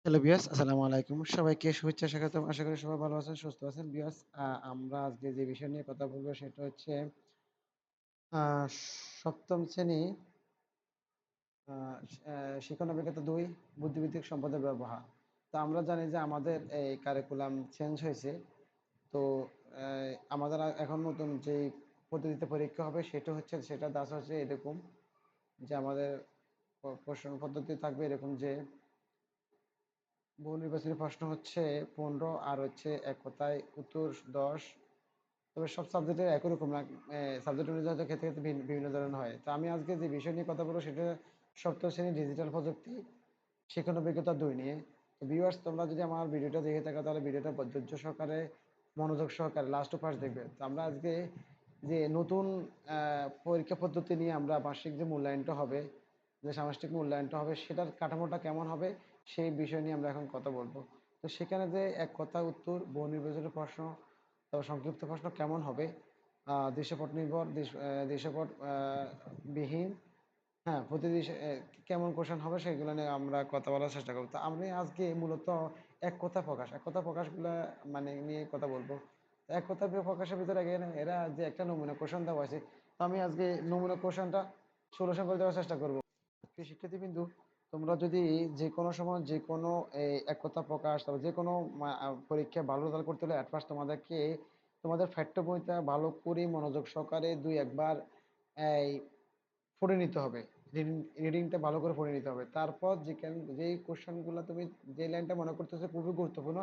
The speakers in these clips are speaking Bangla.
হ্যালো ভিউয়ার্স, আসসালামু আলাইকুম। সবাইকে শুভেচ্ছা স্বাগতম। আশা করি সবাই ভালো আছেন, সুস্থ আছেন। ভিউয়ার্স, আমরা আজকে যে বিষয় নিয়ে কথা বলবো সেটা হচ্ছে আ ৭ম শ্রেণী আ অ্যা শিক্ষণ অভিজ্ঞতা ২ বুদ্ধিবৃত্তিক সম্পদের ব্যবহার। তো আমরা জানি যে আমাদের এই কারিকুলাম চেঞ্জ হয়েছে। তো অ্যা আমাদের এখন নতুন যেই পদ্ধতিতে পরীক্ষা হবে সেটার ধাঁচ হচ্ছে এরকম যে আমাদের প্রশ্ন পদ্ধতি থাকবে এরকম যে বহু নির্বাচনী প্রশ্ন হচ্ছে ১৫ আর হচ্ছে এক কথায় উত্তর ১০। তবে সব সাবজেক্টের একই রকম না। সাবজেক্ট অনুযায়ী হয়তো ক্ষেত্রে, ক্ষেত্রে বিভিন্ন ধরনের হয়। তো আমি আজকে যে বিষয় নিয়ে কথা বলবো সেটা ৭ম শ্রেণীর ডিজিটাল প্রযুক্তি শিক্ষণ অভিজ্ঞতা ২ নিয়ে। তো ভিউয়ার্স, তোমরা যদি আমার ভিডিওটা দেখে থাকো তাহলে ভিডিওটা ধৈর্য সহকারে, মনোযোগ সহকারে লাস্ট টু ফার্স্ট দেখবে। তো আমরা আজকে যে নতুন পরীক্ষা পদ্ধতি নিয়ে আমরা বার্ষিক যে মূল্যায়নটা হবে, যে সামষ্টিক মূল্যায়নটা হবে সেটার কাঠামোটা কেমন হবে সেই বিষয় নিয়ে আমরা এখন কথা বলবো। তো সেখানে যে এক কথা উত্তর, বহু নির্বাচনী প্রশ্ন, তবে সংক্ষিপ্ত প্রশ্ন কেমন হবে, দৃশ্যপট নির্ভর, দৃশ্যপট বিহীন, হ্যাঁ, প্রতিদিন কেমন কোশ্চেন হবে সেগুলো নিয়ে আমরা কথা বলার চেষ্টা করব। তো আমি আজকে মূলত এক কথা প্রকাশগুলা মানে নিয়ে কথা বলবো। তো এক কথা প্রকাশের ভিতরে এরা যে একটা নমুনা কোশ্চেন দেওয়া আছে, তো আমি আজকে নমুনা কোশ্চেনটা সলিউশন করে দেওয়ার চেষ্টা করব। প্রিয় শিক্ষার্থীবৃন্দু, তোমরা যদি যে কোনো সময় যে কোনো এক কথা প্রকাশ, তারপর যে কোনো পরীক্ষায় ভালো রেজাল্ট করতে হলে ফার্স্ট তোমাদেরকে তোমাদের পাঠ্য বইটা ভালো করে মনোযোগ সহকারে দুই একবার এই পড়ে নিতে হবে। রিডিংটা ভালো করে পড়ে নিতে হবে। তারপর যেই কোশ্চেনগুলো তুমি যে লাইনটা মনে করতেছো খুবই গুরুত্বপূর্ণ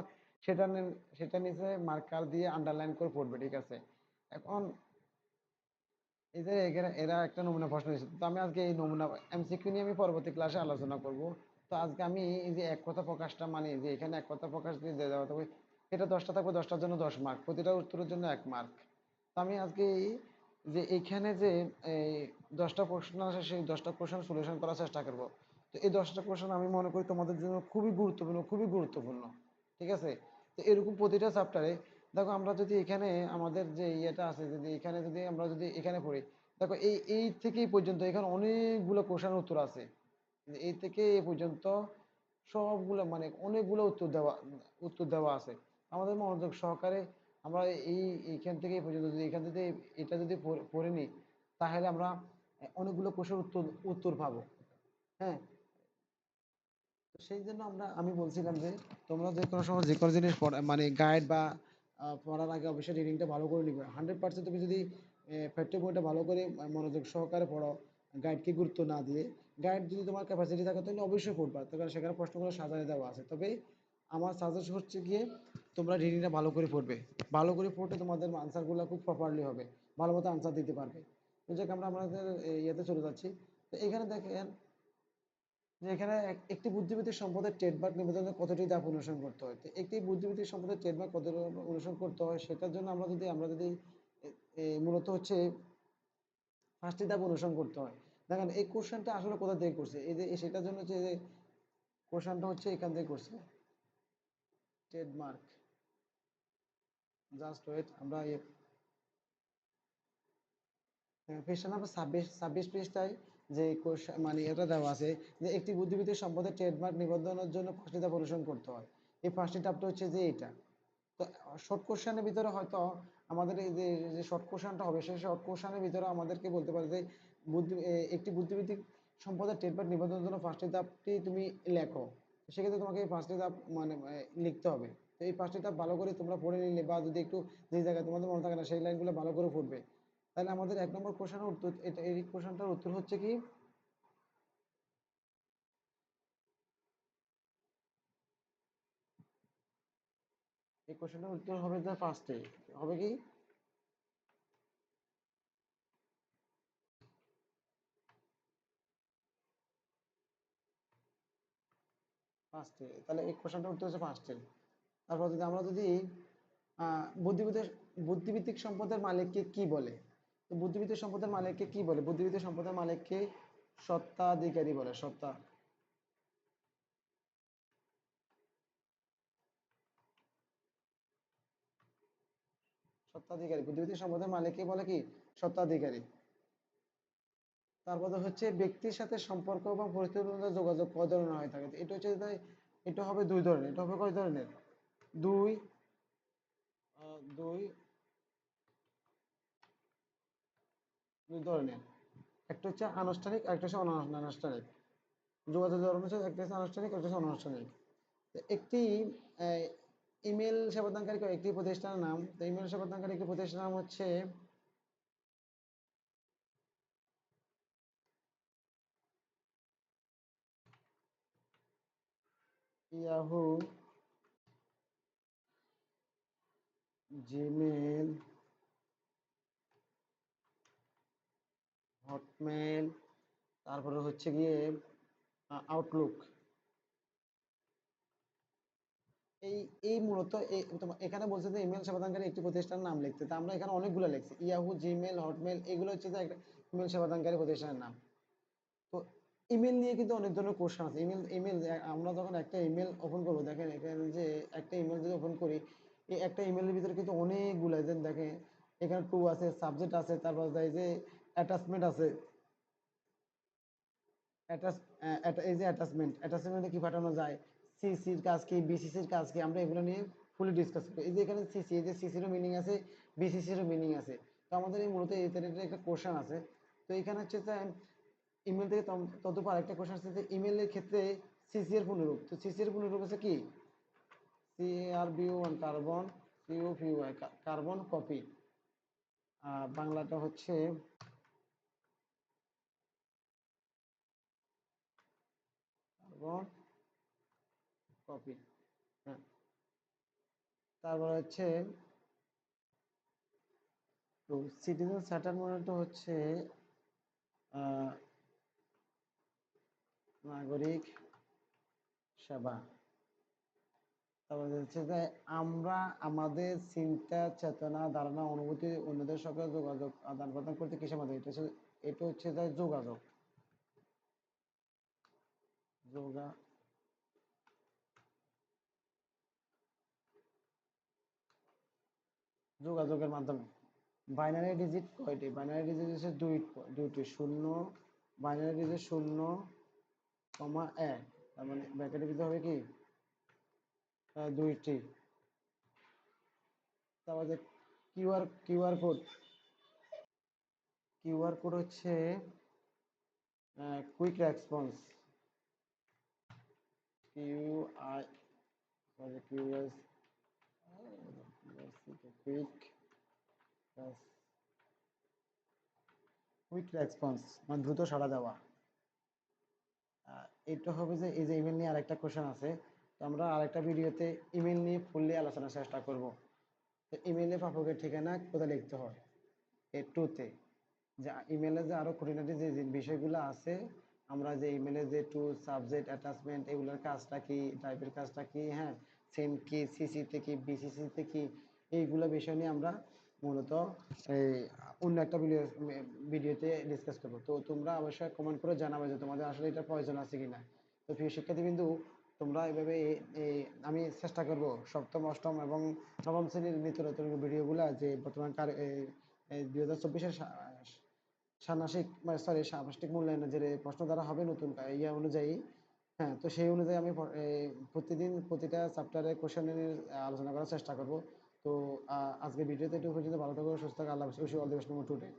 সেটা নিচে মার্কার দিয়ে আন্ডারলাইন করে পড়বে, ঠিক আছে? এখন এই যে এরা একটা নমুনা প্রশ্ন দিয়েছে, তো আমি আজকে এই নমুনা এমসিকিউ নিয়ে আমি পরবর্তী ক্লাসে আলোচনা করব। তো আজকে আমি এই যে এক কথা প্রকাশটা মানে যে এখানে এক কথা প্রকাশ দিয়ে দেওয়া থাকবে, এটা 10টা থাকবে, 10টার জন্য 10 মার্ক, প্রতিটা উত্তরের জন্য 1 মার্ক। তো আমি আজকে যে এইখানে যে এই 10টা প্রশ্ন আছে সেই 10টা কোশ্চেন সলিউশন করার চেষ্টা করব। তো এই 10টা কোশ্চেন আমি মনে করি তোমাদের জন্য খুবই গুরুত্বপূর্ণ, খুবই গুরুত্বপূর্ণ, ঠিক আছে? তো এরকম প্রতিটা চ্যাপ্টারে দেখো, আমরা যদি এখানে আমাদের যে ইয়েটা আছে, যদি এখানে যদি আমরা যদি এখানে পড়ি, দেখো এই থেকে এই পর্যন্ত এখানে অনেকগুলো কোশ্চেন উত্তর আছে। এই থেকে এই পর্যন্ত সবগুলো মানে অনেকগুলো উত্তর দেওয়া আছে। আমাদের মনোযোগ সহকারে আমরা এইখান থেকে এই পর্যন্ত যদি এখান থেকে এটা যদি পড়ে নিই, তাহলে আমরা অনেকগুলো কোশ্চেন উত্তর পাবো। হ্যাঁ, তো সেই জন্য আমি বলছিলাম যে তোমরা যে কোনো সময় যে কোনো জিনিস পড়া মানে গাইড বা পড়ার আগে অবশ্যই রিডিংটা ভালো করে নিবে। 100% তুমি যদি পাঠ্য বইটা ভালো করে মনোযোগ সহকারে পড়ো, গাইডকে গুরুত্ব না দিয়ে, গাইড যদি তোমার ক্যাপাসিটি থাকে তাহলে অবশ্যই পড়বা, তো কারণ সেখানে প্রশ্নগুলো সাজানো দেওয়া আছে। তবে আমার সাজেস্ট হচ্ছে গিয়ে তোমরা রিডিংটা ভালো করে পড়বে। ভালো করে পড়লে তোমাদের আনসারগুলো খুব প্রপারলি হবে, ভালো মতো আনসার দিতে পারবে। তো যাকে আমরা আমাদের ইয়েতে চলে যাচ্ছি। তো এখানে দেখেন যে এখানে একটি বুদ্ধিবৃত্তিক সম্পদের ট্রেডমার্ক নিবন্ধনে কতটি ধাপ অনুসরণ করতে হয়। তো একটি বুদ্ধিবৃত্তিক সম্পদের ট্রেডমার্ক কতটি অনুসরণ করতে হয় সেটার জন্য আমরা যদি মূলত হচ্ছে 5টি ধাপ অনুসরণ করতে হয়। দেখেন এই কোশ্চেনটা আসলে কোথা থেকে করছে, এই যে সেটার জন্য হচ্ছে যে কোশ্চেনটা হচ্ছে এখান থেকে করছে ট্রেডমার্ক। জাস্ট ওয়েট, আমরা পৃষ্ঠা নাম্বার 26 পৃষ্ঠায় যে কোশ্চেন মানে এটা দেওয়া আছে যে একটি বুদ্ধিবৃত্তিক সম্পদের ট্রেডমার্ক নিবন্ধনের জন্য 5টি ধাপ অনুসরণ করতে হয়। এই 5টি ধাপটা হচ্ছে যে এটা। তো শর্ট কোশ্চেনের ভিতরে হয়তো আমাদের এই যে শর্ট কোশ্চেনটা হবে সেই শর্ট কোশ্চেনের ভিতরে আমাদেরকে বলতে পারে যে একটি বুদ্ধিবৃত্তিক সম্পদের ট্রেডমার্ক নিবন্ধনের জন্য 5টি ধাপটি তুমি লেখো। তো সেক্ষেত্রে তোমাকে এই 5টি ধাপ মানে লিখতে হবে। তো এই 5টি ধাপ ভালো করে তোমরা পড়ে নিলে বা যদি একটু যে জায়গায় তোমাদের মনে থাকে না সেই লাইনগুলো ভালো করে পড়বে, তাহলে আমাদের 1 নম্বর কোশ্চেনের উত্তর এটা, এই কোশ্চেনটার উত্তর হচ্ছে কি, এই কোশ্চেনটার উত্তর হবে যে 5টি হবে কি, 5টি। তাহলে এই কোশ্চেনটার উত্তর হচ্ছে 5টি। তারপর যদি আমরা যদি বুদ্ধিবৃত্তিক বুদ্ধিবৃত্তিক সম্পদের মালিককে কি বলে? তো বুদ্ধিবৃত্তিক সম্পদের মালিককে কি বলে? বুদ্ধিবৃত্তিক সম্পদের মালিককে স্বত্বাধিকারী বলে। স্বত্বাধিকারী বুদ্ধিবৃত্তিক সম্পদের মালিককে বলে কি? স্বত্বাধিকারী। তারপরে হচ্ছে ব্যক্তির সাথে সম্পর্ক এবং পরিস্থিতির মধ্যে যোগাযোগ কয় ধরনের হয়ে থাকে? তো এটা হচ্ছে এটা হবে দুই ধরনের। এটা হবে কয় ধরনের? দুই দুই দুই ধরনের। একটা হচ্ছে আনুষ্ঠানিক, একটা হচ্ছে অনানুষ্ঠানিক। যোগাযোগ ধরন হচ্ছে একটা হচ্ছে আনুষ্ঠানিক, একটা হচ্ছে অনানুষ্ঠানিক। তো একটি ইমেল সেবাদানকারী একটি প্রতিষ্ঠানের নাম। তো ইমেল সেবাদানকারী একটি প্রতিষ্ঠানের নাম হচ্ছে ইয়াহু, জিমেল, হটমেল, তারপরে হচ্ছে গিয়ে আউটলুক। এই এই মূলত এখানে বলছে যে ইমেল সেবাদানকারী একটি প্রতিষ্ঠানের নাম লিখতে, তা আমরা এখানে অনেকগুলো লিখছি, ইয়াহু, জিমেল, হটমেল, এগুলো হচ্ছে যে একটা ইমেল সেবাদানকারী প্রতিষ্ঠানের নাম। তো ইমেল নিয়ে কিন্তু অনেক ধরনের কোশ্চেন আছে। ইমেল ইমেল আমরা যখন একটা ইমেল ওপেন করবো, দেখেন এখানে যে একটা ইমেল যদি ওপেন করি, এই একটা ইমেলের ভিতরে কিন্তু অনেকগুলো যেন দেখেন, এখানে টু আছে, সাবজেক্ট আছে, তারপর যায় যে অ্যাটাচমেন্ট আছে। অ্যাটাচ এই যে অ্যাটাচমেন্টে কি পাঠানো যায়, সিসির কাজ কি, বিসিসির কাজ কি, আমরা এগুলো নিয়ে ফুলি ডিসকাস করি। এই যে এখানে সিসি, এই যে সিসিরও মিনিং আছে, বিসিসিরও মিনিং আছে। তো আমাদের এই মূলত এই রিলেটেড একটা কোশ্চেন আছে। তো এখানে হচ্ছে যে ইমেল থেকে ততপর আরেকটা কোশ্চেন আছে যে ইমেলের ক্ষেত্রে সিসি এর পূর্ণরূপ। তো সিসি এর পূর্ণরূপ হচ্ছে কি? CRBO1 carbon, COPY carbon copy. বাংলাটা হচ্ছে কার্বন কপি। হ্যাঁ, তারপর হচ্ছে তো সিটিজেন সেটেলমেন্ট হচ্ছে আহ, নাগরিক সেবা। তারপরে হচ্ছে যে আমরা আমাদের চিন্তা, চেতনা, ধারণা, অনুভূতি অন্যদের সঙ্গে যোগাযোগ আদান প্রদান করতে কিসের মাধ্যমে? এটা হচ্ছে যে যোগাযোগ। যোগা যোগাযোগের মাধ্যমে। বাইনারি ডিজিট কয়টি? বাইনারি ডিজিট হচ্ছে দুইটি শূন্য, বাইনারি ডিজিট শূন্য কমা এক। তার মানে ব্র্যাকেটের ভিতরে হবে কি দুইটি। তারপরে কিউআর কোড। কিউআর কোড হচ্ছে quick response. Q I sorry QS quick quick response মানে দ্রুত সাড়া দেওয়া। এটা হবে যে এই যে ইমেল নিয়ে আরেকটা কোশ্চেন আছে। তো আমরা আরেকটা ভিডিওতে ইমেল নিয়ে ফুললি আলোচনার চেষ্টা করব। তো ইমেলে প্রাপকের ঠিকানা কোথায় লিখতে হয়, এই টুতে। যে ইমেলে যে আরো খুঁটিনাটি যে যে বিষয়গুলো আছে, আমরা যে ইমেলে যে টু, সাবজেক্ট, অ্যাটাচমেন্ট, এগুলোর কাজটা কি, টাইপের কাজটা কি, হ্যাঁ, সেন্ড কি, সিসিতে কি, বিসিসিতে কি, এইগুলো বিষয় নিয়ে আমরা মূলত এই অন্য একটা ভিডিওতে ডিসকাস করবো। তো তোমরা অবশ্যই কমেন্ট করে জানাবে যে তোমাদের আসলে এটা প্রয়োজন আছে কিনা। তো প্রিয় শিক্ষার্থী বিন্দু, তোমরা এভাবে আমি চেষ্টা করব সপ্তম, অষ্টম এবং নবম শ্রেণীর নিত্য নতুন ভিডিওগুলা যে বর্তমান 2024-এর ষান্মাসিক মানে সরি সামষ্টিক মূল্যায়নের যে প্রশ্ন দ্বারা হবে নতুন ইয়া অনুযায়ী। হ্যাঁ, তো সেই অনুযায়ী আমি প্রতিদিন প্রতিটা চ্যাপ্টারে কোশ্চেনের আলোচনা করার চেষ্টা করব। তো আজকে ভিডিওতে একটু পর্যন্ত। ভালো থাকো, সুস্থ থাকো, আল্লাহ হাফেজ। All the best today.